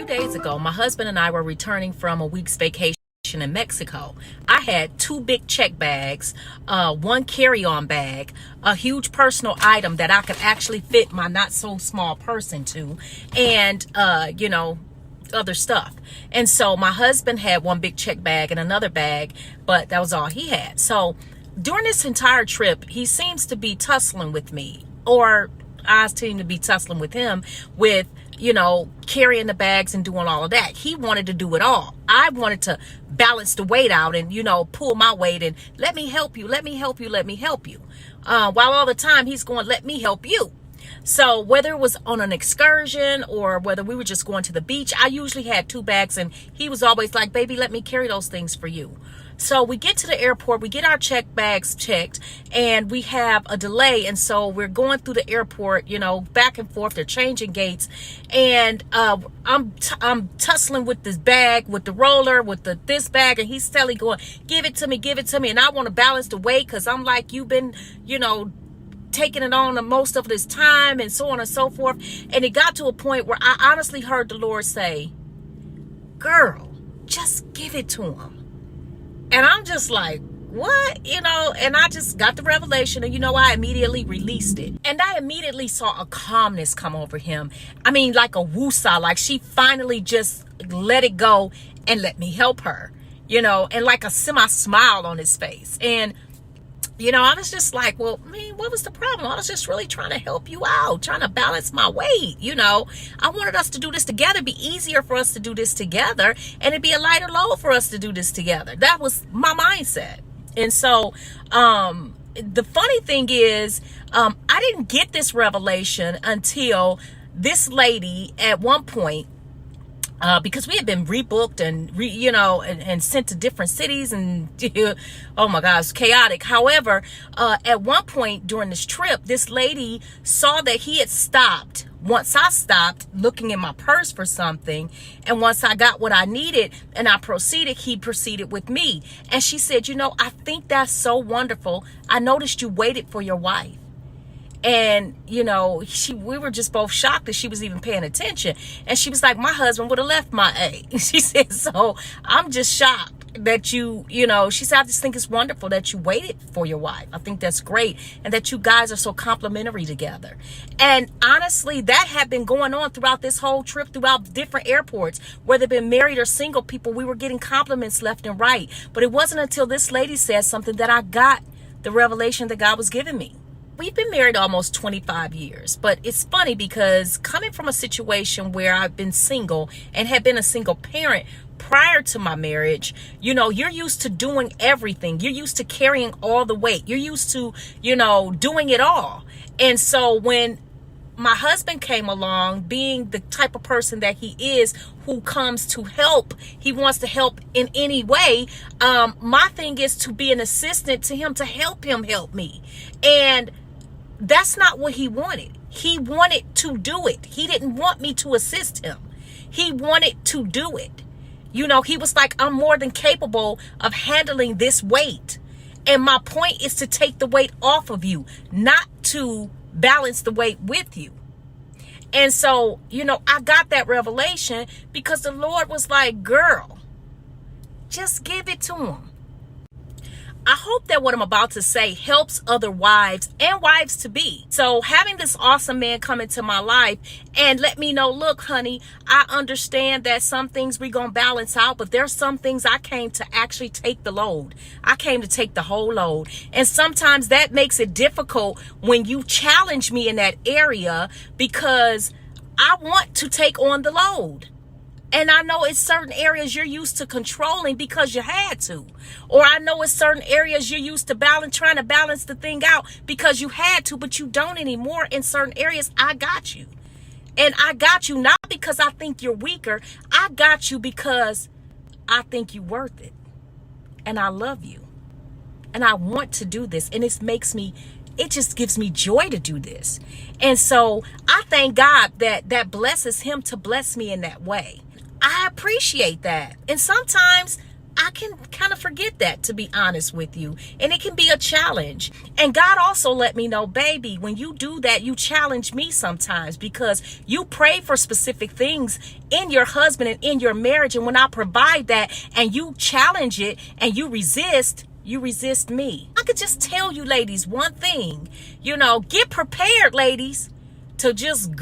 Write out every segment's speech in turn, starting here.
days ago, my husband and I were returning from a week's vacation in Mexico. I had 2 big check bags, 1 carry-on bag, a huge personal item that I could actually fit my not so small purse into, and other stuff. And so my husband had 1 big check bag and another bag, but that was all he had. So during this entire trip, he seems to be tussling with me, or I seem to be tussling with him with carrying the bags and doing all of that. He wanted to do it all. I wanted to balance the weight out and, pull my weight and let me help you, let me help you, let me help you. While all the time he's going, let me help you. So whether it was on an excursion or whether we were just going to the beach, I usually had 2 bags and he was always like, baby, let me carry those things for you. So we get to the airport, we get our check bags checked, and we have a delay. And so we're going through the airport, back and forth. They're changing gates. And I'm tussling with this bag, with the roller, with this bag. And he's steadily going, give it to me, give it to me. And I want to balance the weight because I'm like, you've been, taking it on the most of this time and so on and so forth. And it got to a point where I honestly heard the Lord say, girl, just give it to him. And I'm just like, what? And I just got the revelation and I immediately released it. And I immediately saw a calmness come over him. I mean, like a woosah, like she finally just let it go and let me help her, and like a semi-smile on his face. And I was just like, well, man, what was the problem? I was just really trying to help you out, trying to balance my weight. I wanted us to do this together. It'd be easier for us to do this together, and it'd be a lighter load for us to do this together. That was my mindset. And so, the funny thing is, I didn't get this revelation until this lady at one point, because we had been rebooked and and sent to different cities, and oh my gosh, chaotic. However, at one point during this trip, this lady saw that he had stopped once I stopped looking in my purse for something, and once I got what I needed and I proceeded, he proceeded with me. And she said, I think that's so wonderful. I noticed you waited for your wife. And, we were just both shocked that she was even paying attention. And she was like, my husband would have left my A. She said, so I'm just shocked that she said, I just think it's wonderful that you waited for your wife. I think that's great. And that you guys are so complimentary together. And honestly, that had been going on throughout this whole trip, throughout different airports, whether they've been married or single people. We were getting compliments left and right. But it wasn't until this lady said something that I got the revelation that God was giving me. We've been married almost 25 years, but it's funny because coming from a situation where I've been single and had been a single parent prior to my marriage, you're used to doing everything. You're used to carrying all the weight. You're used to, doing it all. And so when my husband came along, being the type of person that he is, who comes to help, he wants to help in any way. My thing is to be an assistant to him, to help him help me. And that's not what he wanted. He wanted to do it. He didn't want me to assist him. He wanted to do it. He was like, I'm more than capable of handling this weight. And my point is to take the weight off of you, not to balance the weight with you. And so, I got that revelation because the Lord was like, girl, just give it to him. I hope that what I'm about to say helps other wives and wives to be. So having this awesome man come into my life and let me know, look, honey, I understand that some things we're going to balance out, but there's some things I came to actually take the load. I came to take the whole load. And sometimes that makes it difficult when you challenge me in that area because I want to take on the load. And I know it's certain areas you're used to controlling because you had to. Or I know it's certain areas you're used to trying to balance the thing out because you had to, but you don't anymore in certain areas. I got you. And I got you not because I think you're weaker. I got you because I think you're worth it. And I love you. And I want to do this. And it just gives me joy to do this. And so I thank God that blesses him to bless me in that way. I appreciate that. And sometimes I I can kind of forget that, to be honest with you. And it can be a challenge. And God also let me know, baby, when you do that, you challenge me sometimes, because you pray for specific things in your husband and in your marriage. And when I provide that and you challenge it and you resist me. I could just tell you ladies one thing, get prepared, ladies, to just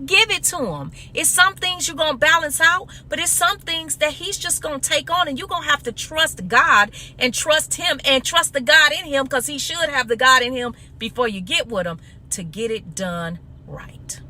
give it to him. It's some things you're going to balance out, but it's some things that he's just going to take on, and you're going to have to trust God and trust him and trust the God in him, because he should have the God in him before you get with him, to get it done right.